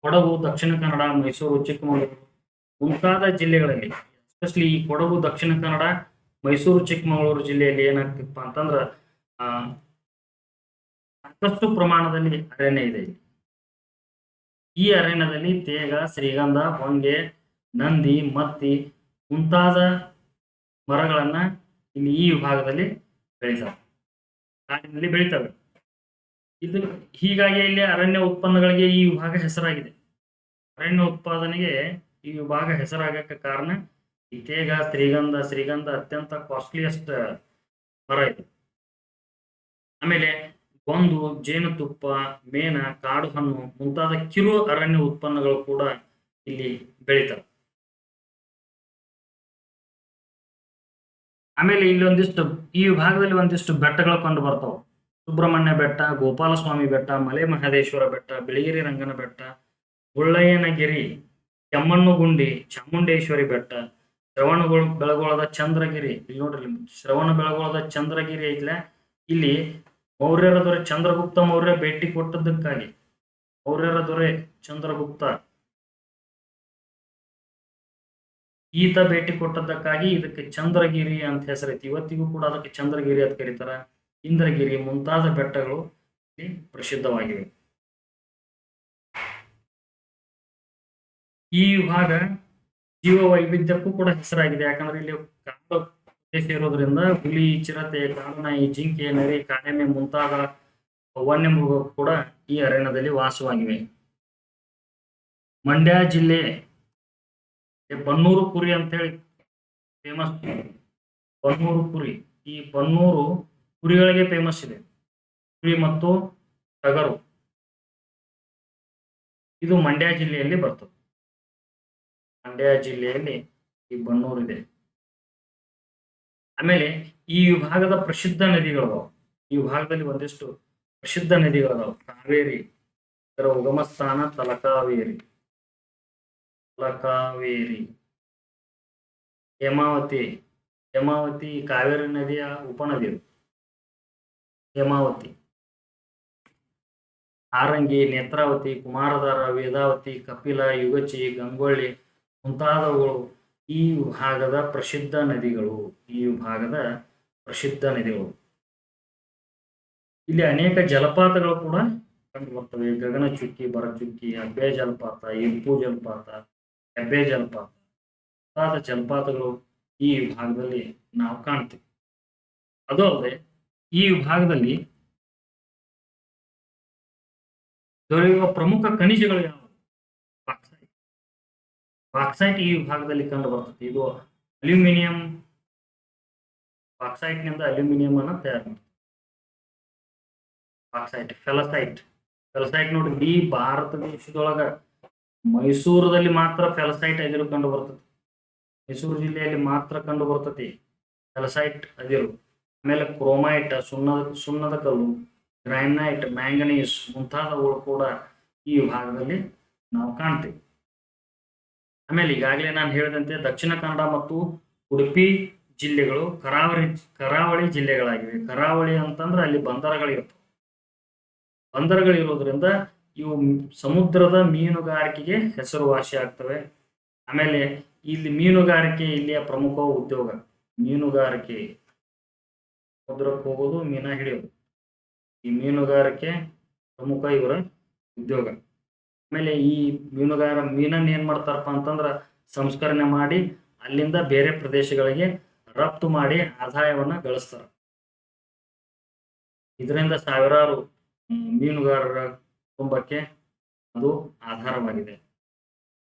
ಕೊಡಗು, ದಕ್ಷಿಣ ಕನ್ನಡ, ಮೈಸೂರು, ಚಿಕ್ಕಮಗಳೂರು ಮುಂತಾದ ಜಿಲ್ಲೆಗಳಲ್ಲಿ, ಎಸ್ಪೆಷಲಿ ಈ ಕೊಡಗು, ದಕ್ಷಿಣ ಕನ್ನಡ, ಮೈಸೂರು, ಚಿಕ್ಕಮಗಳೂರು ಜಿಲ್ಲೆಯಲ್ಲಿ ಏನಾಗ್ತಿಪ್ಪ ಅಂತಂದ್ರ ಸಾಕಷ್ಟು ಪ್ರಮಾಣದಲ್ಲಿ ಅರಣ್ಯ ಇದೆ. ಈ ಅರಣ್ಯದಲ್ಲಿ ತೇಗ, ಶ್ರೀಗಂಧ, ಹೊಂಗೆ, ನಂದಿ, ಮತ್ತಿ ಮುಂತಾದ ಮರಗಳನ್ನ ಇಲ್ಲಿ ಈ ವಿಭಾಗದಲ್ಲಿ ಕಾಡಿನಲ್ಲಿ ಬೆಳೀತವೆ. ಇದು ಹೀಗಾಗಿ ಇಲ್ಲಿ ಅರಣ್ಯ ಉತ್ಪನ್ನಗಳಿಗೆ ಈ ವಿಭಾಗ ಹೆಸರಾಗಿದೆ. ಅರಣ್ಯ ಉತ್ಪಾದನೆಗೆ ಈ ವಿಭಾಗ ಹೆಸರಾಗಕ್ಕೆ ಕಾರಣ ಈ ತೇಗ, ಶ್ರೀಗಂಧ ಅತ್ಯಂತ ಕಾಸ್ಟ್ಲಿಯಸ್ಟ್ ಮರ ಇದೆ. ಆಮೇಲೆ ಗೊಂದು, ಜೇನುತುಪ್ಪ, ಮೇಣ, ಕಾಡು ಹಣ್ಣು ಮುಂತಾದ ಕಿರು ಅರಣ್ಯ ಉತ್ಪನ್ನಗಳು ಕೂಡ ಇಲ್ಲಿ ಬೆಳೀತವೆ. ಆಮೇಲೆ ಇಲ್ಲಿ ಈ ವಿಭಾಗದಲ್ಲಿ ಒಂದಿಷ್ಟು ಬೆಟ್ಟಗಳು ಕಂಡು ಬರ್ತಾವ. ಸುಬ್ರಹ್ಮಣ್ಯ ಬೆಟ್ಟ, ಗೋಪಾಲಸ್ವಾಮಿ ಬೆಟ್ಟ, ಮಲೆ ಮಹದೇಶ್ವರ ಬೆಟ್ಟ, ಬಿಳಿಗಿರಿ ರಂಗನ ಬೆಟ್ಟ, ಮುಳ್ಳಯ್ಯನಗಿರಿ, ಕೆಮ್ಮಣ್ಣುಗುಂಡಿ, ಚಾಮುಂಡೇಶ್ವರಿ ಬೆಟ್ಟ, ಬೆಳಗೊಳದ ಚಂದ್ರಗಿರಿ, ಇಲ್ಲಿ ನೋಡ್ರಿ ಶ್ರವಣ ಬೆಳಗೊಳದ ಚಂದ್ರಗಿರಿ ಐತ್ಲ, ಇಲ್ಲಿ ಮೌರ್ಯರ ದೊರೆ ಚಂದ್ರಗುಪ್ತ ಮೌರ್ಯ ಭೇಟಿ ಕೊಟ್ಟದ್ದಕ್ಕಾಗಿ, ಮೌರ್ಯರ ದೊರೆ ಚಂದ್ರಗುಪ್ತ ಈತ ಭೇಟಿ ಕೊಟ್ಟದ್ದಕ್ಕಾಗಿ ಇದಕ್ಕೆ ಚಂದ್ರಗಿರಿ ಅಂತ ಹೆಸರೈತಿ. ಇವತ್ತಿಗೂ ಕೂಡ ಅದಕ್ಕೆ ಚಂದ್ರಗಿರಿ ಅಂತ ಕರೀತಾರ. ಇಂದ್ರಗಿರಿ ಮುಂತಾದ ಬೆಟ್ಟಗಳು ಇಲ್ಲಿ ಪ್ರಸಿದ್ಧವಾಗಿವೆ. ಈ ವಿಭಾಗ ಜೀವ ವೈವಿಧ್ಯಕ್ಕೂ ಕೂಡ ಹೆಸರಾಗಿದೆ. ಯಾಕಂದ್ರೆ ಇಲ್ಲಿ ಕಾಡು ಪ್ರದೇಶ ಇರೋದ್ರಿಂದ ಹುಲಿ, ಚಿರತೆ, ಕಾಡುನಾಯಿ, ಜಿಂಕೆ, ನರಿ, ಕಾಡೆಮ್ಮೆ ಮುಂತಾದ ವನ್ಯಮೃಗ ಕೂಡ ಈ ಅರಣ್ಯದಲ್ಲಿ ವಾಸವಾಗಿವೆ. ಮಂಡ್ಯ ಜಿಲ್ಲೆ ಬನ್ನೂರು ಕುರಿ ಅಂತೇಳಿ ಫೇಮಸ್. ಬನ್ನೂರು ಕುರಿ, ಈ ಬನ್ನೂರು ಕುರಿಗಳಿಗೆ ಫೇಮಸ್ ಇದೆ. ಕುರಿ ಮತ್ತು ಟಗರು ಇದು ಮಂಡ್ಯ ಜಿಲ್ಲೆಯಲ್ಲಿ ಬರ್ತದೆ. ಮಂಡ್ಯ ಜಿಲ್ಲೆಯಲ್ಲಿ ಈ ಬನ್ನೂರು ಇದೆ. ಆಮೇಲೆ ಈ ವಿಭಾಗದ ಪ್ರಸಿದ್ಧ ನದಿಗಳು, ಈ ವಿಭಾಗದಲ್ಲಿ ಒಂದಿಷ್ಟು ಪ್ರಸಿದ್ಧ ನದಿಗಳದಾವ. ಕಾವೇರಿ, ಇದರ ಉಗಮ ಸ್ಥಾನ ತಲಕಾವೇರಿ, ಹೇಮಾವತಿ, ಹೇಮಾವತಿ ಕಾವೇರಿ ನದಿಯ ಉಪನದಿ. ಹೇಮಾವತಿ, ಹಾರಂಗಿ, ನೇತ್ರಾವತಿ, ಕುಮಾರಧಾರ, ವೇದಾವತಿ, ಕಪಿಲ, ಯುಗಚಿ, ಗಂಗೊಳ್ಳಿ ಮುಂತಾದವುಗಳು ಈ ವಿಭಾಗದ ಪ್ರಸಿದ್ಧ ನದಿಗಳು. ಈ ವಿಭಾಗದ ಪ್ರಸಿದ್ಧ ನದಿಗಳು. ಇಲ್ಲಿ ಅನೇಕ ಜಲಪಾತಗಳು ಕೂಡ ಕಂಡು ಬರ್ತವೆ. ಗಗನಚುಕ್ಕಿ, ಭರಚುಕ್ಕಿ, ಹೆಬ್ಬೆ ಜಲಪಾತ, ಇಂಪು ಜಲಪಾತ, ಹೆಬ್ಬೆ ಜಲಪಾತ ಮುಂತಾದ ಜಲಪಾತಗಳು ಈ ವಿಭಾಗದಲ್ಲಿ ನಾವು ಕಾಣ್ತೀವಿ. ಅದು ಅಲ್ಲದೆ ಈ ವಿಭಾಗದಲ್ಲಿ ದೊರೆಯುವ ಪ್ರಮುಖ ಖನಿಜಗಳು ಯಾವುವು? ಬಾಕ್ಸೈಟ್. ಬಾಕ್ಸೈಟ್ ಈ ವಿಭಾಗದಲ್ಲಿ ಕಂಡು ಬರ್ತದೆ. ಇದು ಅಲ್ಯೂಮಿನಿಯಂ, ಬಾಕ್ಸೈಟ್ ನಿಂದ ಅಲ್ಯೂಮಿನಿಯಂ ಅನ್ನು ತಯಾರು ಮಾಡ್ತಾರೆ. ಬಾಕ್ಸೈಟ್. ಫೆಲಸೈಟ್, ಫೆಲಸೈಟ್ ನೋಡಿ, ಈ ಭಾರತ ದೇಶದೊಳಗ ಮೈಸೂರದಲ್ಲಿ ಮಾತ್ರ ಫೆಲಸೈಟ್ ಅದಿರು ಕಂಡು ಬರ್ತದೆ. ಮೈಸೂರು ಜಿಲ್ಲೆಯಲ್ಲಿ ಮಾತ್ರ ಕಂಡು ಬರ್ತತಿ ಫೆಲಸೈಟ್ ಅದಿರು. ಆಮೇಲೆ ಕ್ರೋಮೈಟ್, ಸುಣ್ಣದ ಕಲ್ಲು, ಗ್ರೈನೈಟ್, ಮ್ಯಾಂಗನೀಸ್ ಮುಂತಾದವುಗಳು ಕೂಡ ಈ ವಿಭಾಗದಲ್ಲಿ ನಾವು ಕಾಣ್ತೀವಿ. ಆಮೇಲೆ ಈಗಾಗಲೇ ನಾನು ಹೇಳಿದಂತೆ ದಕ್ಷಿಣ ಕನ್ನಡ ಮತ್ತು ಉಡುಪಿ ಜಿಲ್ಲೆಗಳು ಕರಾವಳಿ ಜಿಲ್ಲೆಗಳಾಗಿವೆ. ಕರಾವಳಿ ಅಂತಂದ್ರೆ ಅಲ್ಲಿ ಬಂದರಗಳಿರ್ತವೆ. ಬಂದರಗಳಿರೋದ್ರಿಂದ ಇವು ಸಮುದ್ರದ ಮೀನುಗಾರಿಕೆಗೆ ಹೆಸರುವಾಸಿ ಆಗ್ತವೆ. ಆಮೇಲೆ ಇಲ್ಲಿ ಮೀನುಗಾರಿಕೆ ಇಲ್ಲಿಯ ಪ್ರಮುಖ ಉದ್ಯೋಗ. ಮೀನುಗಾರಿಕೆ, ಸಮುದ್ರಕ್ಕೆ ಹೋಗೋದು, ಮೀನ ಹಿಡಿಯೋದು, ಈ ಮೀನುಗಾರಿಕೆ ಪ್ರಮುಖ ಇವರ ಉದ್ಯೋಗ. ಆಮೇಲೆ ಈ ಮೀನನ್ನ ಏನ್ ಮಾಡ್ತಾರಪ್ಪ ಅಂತಂದ್ರ ಸಂಸ್ಕರಣೆ ಮಾಡಿ ಅಲ್ಲಿಂದ ಬೇರೆ ಪ್ರದೇಶಗಳಿಗೆ ರಫ್ತು ಮಾಡಿ ಆದಾಯವನ್ನ ಗಳಿಸ್ತಾರ. ಇದರಿಂದ ಸಾವಿರಾರು ಮೀನುಗಾರರ ಕುಟುಂಬಕ್ಕೆ ಅದು ಆಧಾರವಾಗಿದೆ.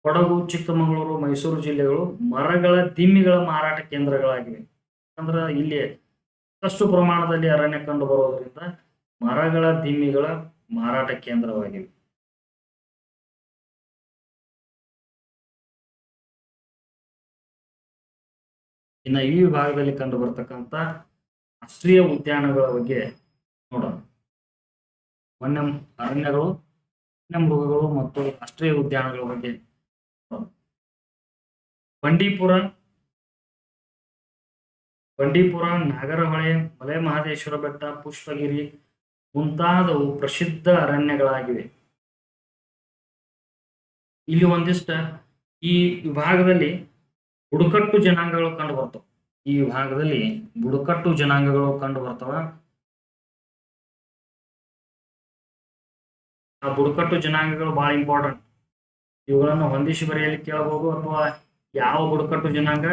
ಕೊಡಗು, ಚಿಕ್ಕಮಗಳೂರು, ಮೈಸೂರು ಜಿಲ್ಲೆಗಳು ಮರಗಳ ದಿಮ್ಮಿಗಳ ಮಾರಾಟ ಕೇಂದ್ರಗಳಾಗಿವೆ. ಅಂದ್ರೆ ಇಲ್ಲಿ ಸಾಕಷ್ಟು ಪ್ರಮಾಣದಲ್ಲಿ ಅರಣ್ಯ ಕಂಡು ಬರೋದ್ರಿಂದ ಮರಗಳ ದಿಮ್ಮಿಗಳ ಮಾರಾಟ ಕೇಂದ್ರವಾಗಿವೆ. ಇನ್ನು ಈ ವಿಭಾಗದಲ್ಲಿ ಕಂಡು ಬರ್ತಕ್ಕಂಥ ರಾಷ್ಟ್ರೀಯ ಉದ್ಯಾನಗಳ ಬಗ್ಗೆ ನೋಡೋಣ. ವನ್ಯ ಅರಣ್ಯಗಳು, ವನ್ಯಮೃಗಗಳು ಮತ್ತು ರಾಷ್ಟ್ರೀಯ ಉದ್ಯಾನಗಳ ಬಗ್ಗೆ ಬಂಡೀಪುರ, ನಾಗರಹೊಳೆ, ಮಲೆ ಮಹದೇಶ್ವರ ಬೆಟ್ಟ, ಪುಷ್ಪಗಿರಿ ಮುಂತಾದವು ಪ್ರಸಿದ್ಧ ಅರಣ್ಯಗಳಾಗಿವೆ. ಇಲ್ಲಿ ಒಂದಿಷ್ಟ ಈ ವಿಭಾಗದಲ್ಲಿ ಬುಡಕಟ್ಟು ಜನಾಂಗಗಳು ಕಂಡು ಬರ್ತವೆ. ಈ ವಿಭಾಗದಲ್ಲಿ ಬುಡಕಟ್ಟು ಜನಾಂಗಗಳು ಕಂಡು ಬರ್ತವ. ಆ ಬುಡಕಟ್ಟು ಜನಾಂಗಗಳು ಬಹಳ ಇಂಪಾರ್ಟೆಂಟ್. ಇವುಗಳನ್ನು ಹೊಂದಿಸಿ ಬರೆಯಲಿ ಕೇಳಬಹುದು, ಅಥವಾ ಯಾವ ಬುಡಕಟ್ಟು ಜನಾಂಗ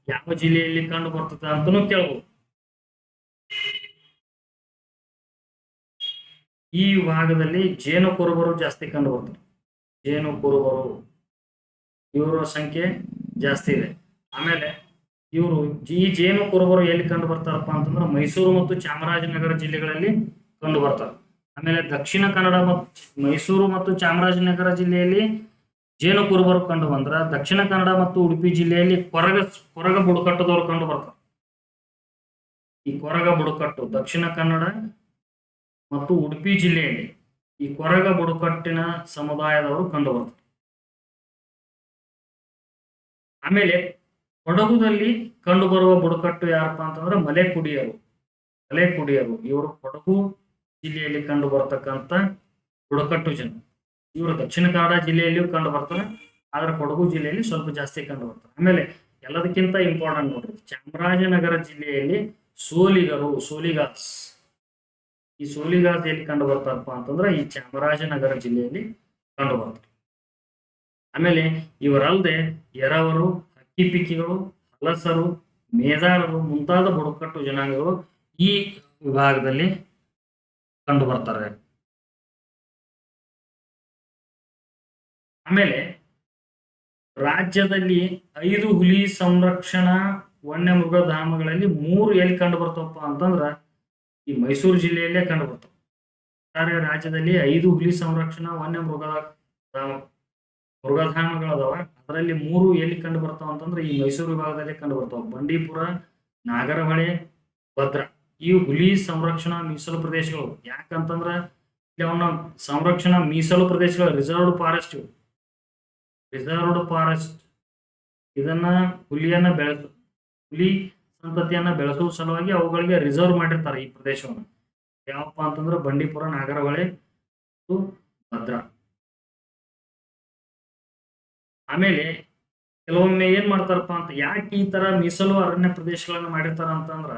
ಯಾವ ಜಿಲ್ಲೆಯಲ್ಲಿ ಕಂಡು ಬರ್ತದೆ ಅಂತನೂ ಕೇಳಬಹುದು. ಈ ವಿಭಾಗದಲ್ಲಿ ಜೇನು ಕುರುಬರು ಜಾಸ್ತಿ ಕಂಡು ಬರ್ತದೆ. ಜೇನು ಕುರುಬರು ಇವರ ಸಂಖ್ಯೆ ಜಾಸ್ತಿ ಇದೆ. ಆಮೇಲೆ ಈ ಜೇನು ಕುರುಬರು ಎಲ್ಲಿ ಕಂಡು ಬರ್ತಾರಪ್ಪ ಅಂತಂದ್ರೆ ಮೈಸೂರು ಮತ್ತು ಚಾಮರಾಜನಗರ ಜಿಲ್ಲೆಗಳಲ್ಲಿ ಕಂಡು ಬರ್ತಾರೆ. ಆಮೇಲೆ ದಕ್ಷಿಣ ಕನ್ನಡ ಮತ್ತು ಮೈಸೂರು ಮತ್ತು ಚಾಮರಾಜನಗರ ಜಿಲ್ಲೆಯಲ್ಲಿ ಜೇನು ಕುರುಬರು ಕಂಡು ಬಂದ್ರ, ದಕ್ಷಿಣ ಕನ್ನಡ ಮತ್ತು ಉಡುಪಿ ಜಿಲ್ಲೆಯಲ್ಲಿ ಕೊರಗ ಬುಡಕಟ್ಟದವರು ಕಂಡು ಬರ್ತಾರೆ. ಈ ಕೊರಗ ಬುಡಕಟ್ಟು ದಕ್ಷಿಣ ಕನ್ನಡ ಮತ್ತು ಉಡುಪಿ ಜಿಲ್ಲೆಯಲ್ಲಿ ಈ ಕೊರಗ ಬುಡಕಟ್ಟಿನ ಸಮುದಾಯದವರು ಕಂಡು ಬರ್ತಾರೆ. ಆಮೇಲೆ ಕೊಡಗುದಲ್ಲಿ ಕಂಡುಬರುವ ಬುಡಕಟ್ಟು ಯಾರಪ್ಪ ಅಂತಂದ್ರೆ ಮಲೆಕುಡಿಯರು ಇವರು ಕೊಡಗು ಜಿಲ್ಲೆಯಲ್ಲಿ ಕಂಡು ಬರ್ತಕ್ಕಂಥ ಬುಡಕಟ್ಟು ಜನ. ಇವರು ದಕ್ಷಿಣ ಕನ್ನಡ ಜಿಲ್ಲೆಯಲ್ಲಿಯೂ ಕಂಡು ಬರ್ತಾರೆ, ಆದ್ರೆ ಕೊಡಗು ಜಿಲ್ಲೆಯಲ್ಲಿ ಸ್ವಲ್ಪ ಜಾಸ್ತಿ ಕಂಡು ಬರ್ತಾರೆ. ಆಮೇಲೆ ಎಲ್ಲದಕ್ಕಿಂತ ಇಂಪಾರ್ಟೆಂಟ್ ನೋಡ್ರಿ, ಚಾಮರಾಜನಗರ ಜಿಲ್ಲೆಯಲ್ಲಿ ಸೋಲಿಗಾಸ್. ಈ ಸೋಲಿಗಾಸ್ ಎಲ್ಲಿ ಕಂಡು ಬರ್ತಾರಪ್ಪ ಅಂತಂದ್ರೆ ಈ ಚಾಮರಾಜನಗರ ಜಿಲ್ಲೆಯಲ್ಲಿ ಕಂಡು ಬರ್ತಾರೆ. ಆಮೇಲೆ ಇವರಲ್ಲದೆ ಎರವರು, ಹಕ್ಕಿಪಿಕ್ಕಿಗಳು, ಹಲಸರು, ಮೇದಾರರು ಮುಂತಾದ ಬುಡಕಟ್ಟು ಜನಾಂಗಗಳು ಈ ವಿಭಾಗದಲ್ಲಿ ಕಂಡು ಬರ್ತಾರೆ. ಆಮೇಲೆ ರಾಜ್ಯದಲ್ಲಿ 5 ಹುಲಿ ಸಂರಕ್ಷಣಾ ವನ್ಯಮೃಗಧಾಮಗಳಲ್ಲಿ 3 ಎಲ್ಲಿ ಕಂಡು ಬರ್ತವಪ್ಪ ಅಂತಂದ್ರ ಈ ಮೈಸೂರು ಜಿಲ್ಲೆಯಲ್ಲೇ ಕಂಡು ಬರ್ತವೆ. ರಾಜ್ಯದಲ್ಲಿ 5 ಹುಲಿ ಸಂರಕ್ಷಣಾ ಮೃಗಧಾಮಗಳದಾವ. ಅದರಲ್ಲಿ 3 ಎಲ್ಲಿ ಕಂಡು ಬರ್ತಾವ ಅಂತಂದ್ರೆ ಈ ಮೈಸೂರು ವಿಭಾಗದಲ್ಲಿ ಕಂಡು ಬರ್ತಾವ. ಬಂಡೀಪುರ, ನಾಗರಹೊಳೆ, ಭದ್ರಾ. ಈ ಹುಲಿ ಸಂರಕ್ಷಣಾ ಮೀಸಲು ಪ್ರದೇಶಗಳು. ಯಾಕಂತಂದ್ರ ಇಲ್ಲಿ ಅವನ್ನ ಸಂರಕ್ಷಣಾ ಮೀಸಲು ಪ್ರದೇಶಗಳು, ರಿಸರ್ವ್ಡ್ ಫಾರೆಸ್ಟ್ ಇದನ್ನ ಹುಲಿ ಸಂತತಿಯನ್ನ ಬೆಳೆಸುವ ಸಲುವಾಗಿ ಅವುಗಳಿಗೆ ರಿಸರ್ವ್ ಮಾಡಿರ್ತಾರೆ ಈ ಪ್ರದೇಶವನ್ನು. ಯಾವಪ್ಪ ಅಂತಂದ್ರೆ ಬಂಡೀಪುರ, ನಾಗರಹೊಳೆ ಮತ್ತು ಭದ್ರಾ. ಆಮೇಲೆ ಕೆಲವೊಮ್ಮೆ ಏನ್ ಮಾಡ್ತಾರಪ್ಪ ಅಂತ, ಯಾಕೆ ಈ ತರ ಮೀಸಲು ಅರಣ್ಯ ಪ್ರದೇಶಗಳನ್ನ ಮಾಡಿರ್ತಾರ ಅಂತಂದ್ರ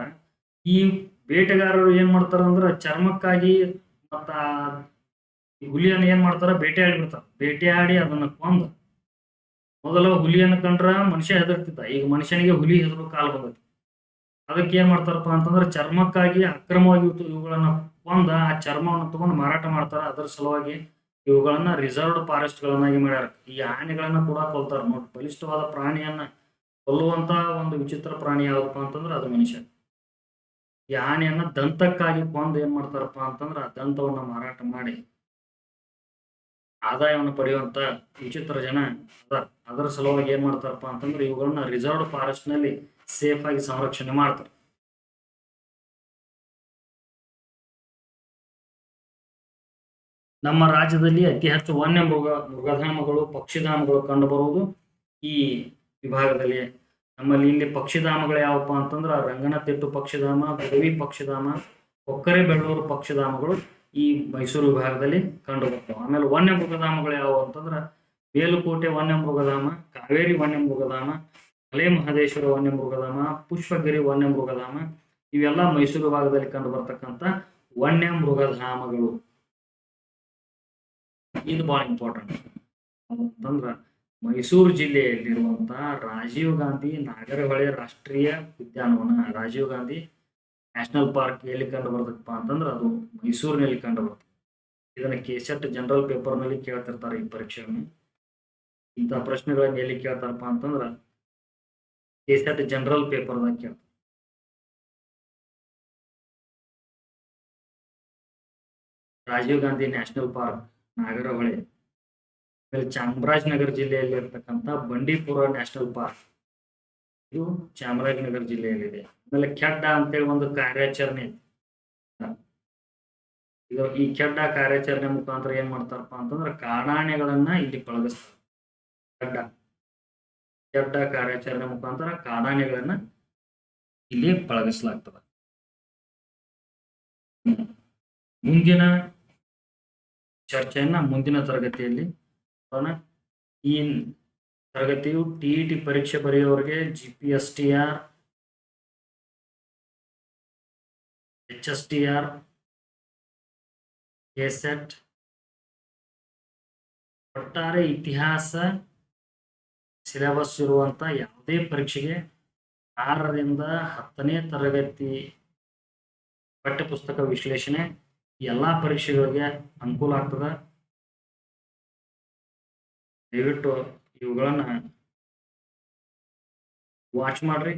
ಈ ಬೇಟೆಗಾರರು ಏನ್ ಮಾಡ್ತಾರ ಅಂದ್ರ ಚರ್ಮಕ್ಕಾಗಿ ಮತ್ತ ಈ ಹುಲಿಯನ್ನ ಏನ್ ಮಾಡ್ತಾರ, ಬೇಟೆಯಾಡಿ ಅದನ್ನ ಕೊಂದು. ಮೊದಲ ಹುಲಿಯನ್ನು ಕಂಡ್ರ ಮನುಷ್ಯ ಹೆದರ್ತಿದ್ದ, ಈಗ ಮನುಷ್ಯನಿಗೆ ಹುಲಿ ಹೆದರು ಕಾಲ ಬಂದೈತಿ. ಅದಕ್ಕೆ ಏನ್ ಮಾಡ್ತಾರಪ್ಪ ಅಂತಂದ್ರೆ ಚರ್ಮಕ್ಕಾಗಿ ಅಕ್ರಮವಾಗಿ ಇವುಗಳನ್ನ ಕೊಂದ ಆ ಚರ್ಮವನ್ನು ತಗೊಂಡು ಮಾರಾಟ ಮಾಡ್ತಾರ. ಅದರ ಸಲುವಾಗಿ ಇವುಗಳನ್ನ ರಿಸರ್ವ್ಡ್ ಫಾರೆಸ್ಟ್ ಗಳನ್ನಾಗಿ ಮಾಡ್ಯಾರ. ಈ ಆನೆಗಳನ್ನ ಕೂಡ ಕೊಲ್ತಾರ ನೋಡಿ. ಬಲಿಷ್ಠವಾದ ಪ್ರಾಣಿಯನ್ನ ಕೊಲ್ಲುವಂತ ಒಂದು ವಿಚಿತ್ರ ಪ್ರಾಣಿ ಯಾವಪ್ಪ ಅಂತಂದ್ರೆ ಅದು ಮನುಷ್ಯ. ಈ ಆನೆಯನ್ನ ದಂತಕ್ಕಾಗಿ ಕೊಂದು ಏನ್ ಮಾಡ್ತಾರಪ್ಪ ಅಂತಂದ್ರ ಆ ದಂತವನ್ನ ಮಾರಾಟ ಮಾಡಿ ಆದಾಯವನ್ನು ಪಡೆಯುವಂತ ವಿಚಿತ್ರ ಜನ ಅದರ ಸಲುವಾಗಿ ಏನ್ ಮಾಡ್ತಾರಪ್ಪ ಅಂತಂದ್ರೆ ಇವುಗಳನ್ನ ರಿಸರ್ವ್ಡ್ ಫಾರೆಸ್ಟ್ ನಲ್ಲಿ ಸೇಫ್ ಆಗಿ ಸಂರಕ್ಷಣೆ ಮಾಡ್ತಾರೆ. ನಮ್ಮ ರಾಜ್ಯದಲ್ಲಿ ಅತಿ ಹೆಚ್ಚು ಮೃಗಧಾಮಗಳು, ಪಕ್ಷಿಧಾಮಗಳು ಕಂಡು ಬರುವುದು ಈ ವಿಭಾಗದಲ್ಲಿ. ನಮ್ಮಲ್ಲಿ ಇಲ್ಲಿ ಪಕ್ಷಿಧಾಮಗಳು ಯಾವಪ್ಪ ಅಂತಂದ್ರ ರಂಗನತಿಟ್ಟು ಪಕ್ಷಿಧಾಮ, ಬಿಡವಿ ಪಕ್ಷಿಧಾಮ, ಕೊಕ್ಕರೆಬೆಳ್ಳೂರು ಪಕ್ಷಿಧಾಮಗಳು ಈ ಮೈಸೂರು ವಿಭಾಗದಲ್ಲಿ ಕಂಡು ಬರ್ತಾವೆ. ಆಮೇಲೆ ವನ್ಯಮೃಗಧಾಮಗಳು ಯಾವುವು ಅಂತಂದ್ರ ಮೇಲುಕೋಟೆ ವನ್ಯಮೃಗಧಾಮ, ಕಾವೇರಿ ವನ್ಯಮೃಗಧಾಮ, ಮಲೆ ಮಹದೇಶ್ವರ ವನ್ಯಮೃಗಧಾಮ, ಪುಷ್ಪಗಿರಿ ವನ್ಯಮೃಗಧಾಮ. ಇವೆಲ್ಲ ಮೈಸೂರು ವಿಭಾಗದಲ್ಲಿ ಕಂಡು ಬರ್ತಕ್ಕಂಥ ವನ್ಯಮೃಗಧಾಮಗಳು. ಇದು ಬಹಳ ಇಂಪಾರ್ಟೆಂಟ್ ಅಂತಂದ್ರ ಮೈಸೂರು ಜಿಲ್ಲೆಯಲ್ಲಿರುವಂತಹ ರಾಜೀವ್ ಗಾಂಧಿ ನಾಗರಹೊಳೆ ರಾಷ್ಟ್ರೀಯ ಉದ್ಯಾನವನ, ರಾಜೀವ್ ಗಾಂಧಿ ನ್ಯಾಷನಲ್ ಪಾರ್ಕ್ ಎಲ್ಲಿ ಕಂಡು ಬರ್ತಪ್ಪ ಅಂತಂದ್ರೆ ಅದು ಮೈಸೂರಿನಲ್ಲಿ ಕಂಡು ಬರ್ತದೆ. ಇದನ್ನ ಕೆಸೆಟ್ ಜನರಲ್ ಪೇಪರ್ ನಲ್ಲಿ ಕೇಳ್ತಿರ್ತಾರೆ ಈ ಪರೀಕ್ಷೆಯನ್ನು. ಇಂಥ ಪ್ರಶ್ನೆಗಳನ್ನ ಎಲ್ಲಿ ಕೇಳ್ತಾರಪ್ಪ ಅಂತಂದ್ರ ಕೆಸೆಟ್ ಜನರಲ್ ಪೇಪರ್ದಾಗ ಕೇಳ್ತಾರೆ. ರಾಜೀವ್ ಗಾಂಧಿ ನ್ಯಾಷನಲ್ ಪಾರ್ಕ್ ನಾಗರಹೊಳೆ, ಆಮೇಲೆ ಚಾಮರಾಜನಗರ ಜಿಲ್ಲೆಯಲ್ಲಿ ಇರ್ತಕ್ಕಂಥ ಬಂಡೀಪುರ ನ್ಯಾಷನಲ್ ಪಾರ್ಕ್, ಇದು ಚಾಮರಾಜನಗರ ಜಿಲ್ಲೆಯಲ್ಲಿದೆ. ಆಮೇಲೆ ಕೆಡ್ಡ ಅಂತೇಳಿ ಒಂದು ಕಾರ್ಯಾಚರಣೆ. ಇದು ಈ ಕೆಡ್ಡ ಕಾರ್ಯಾಚರಣೆ ಮುಖಾಂತರ ಏನ್ ಮಾಡ್ತಾರಪ್ಪ ಅಂತಂದ್ರೆ ಕಾಡಾನೆಗಳನ್ನ ಇಲ್ಲಿ ಪಳಗಿಸ್ತಾರೆ. ಕೆಡ್ಡ ಕಾರ್ಯಾಚರಣೆ ಮುಖಾಂತರ ಕಾಡಾನೆಗಳನ್ನ ಇಲ್ಲಿ ಪಳಗಿಸಲಾಗ್ತದೆ. ಮುಂದಿನ ಚರ್ಚೆಯನ್ನ ಮುಂದಿನ ತರಗತಿಯಲ್ಲಿ ಈ ತರಗತಿಯು ಟಿಇಟಿ ಪರೀಕ್ಷೆ ಬರೆಯುವವರಿಗೆ GPSTR, HSTR, ಕೆಸೆಟ್, ಒಟ್ಟಾರೆ ಇತಿಹಾಸ ಸಿಲೆಬಸ್ ಇರುವಂತ ಯಾವುದೇ ಪರೀಕ್ಷೆಗೆ 6ರಿಂದ 10ನೇ ತರಗತಿ ಪಠ್ಯಪುಸ್ತಕ ವಿಶ್ಲೇಷಣೆ ಎಲ್ಲಾ ಪರೀಕ್ಷೆಗಳಿಗೆ ಅನುಕೂಲ ಆಗ್ತದ. ದಯವಿಟ್ಟು ಇವುಗಳನ್ನ ವಾಚ್ ಮಾಡ್ರಿ.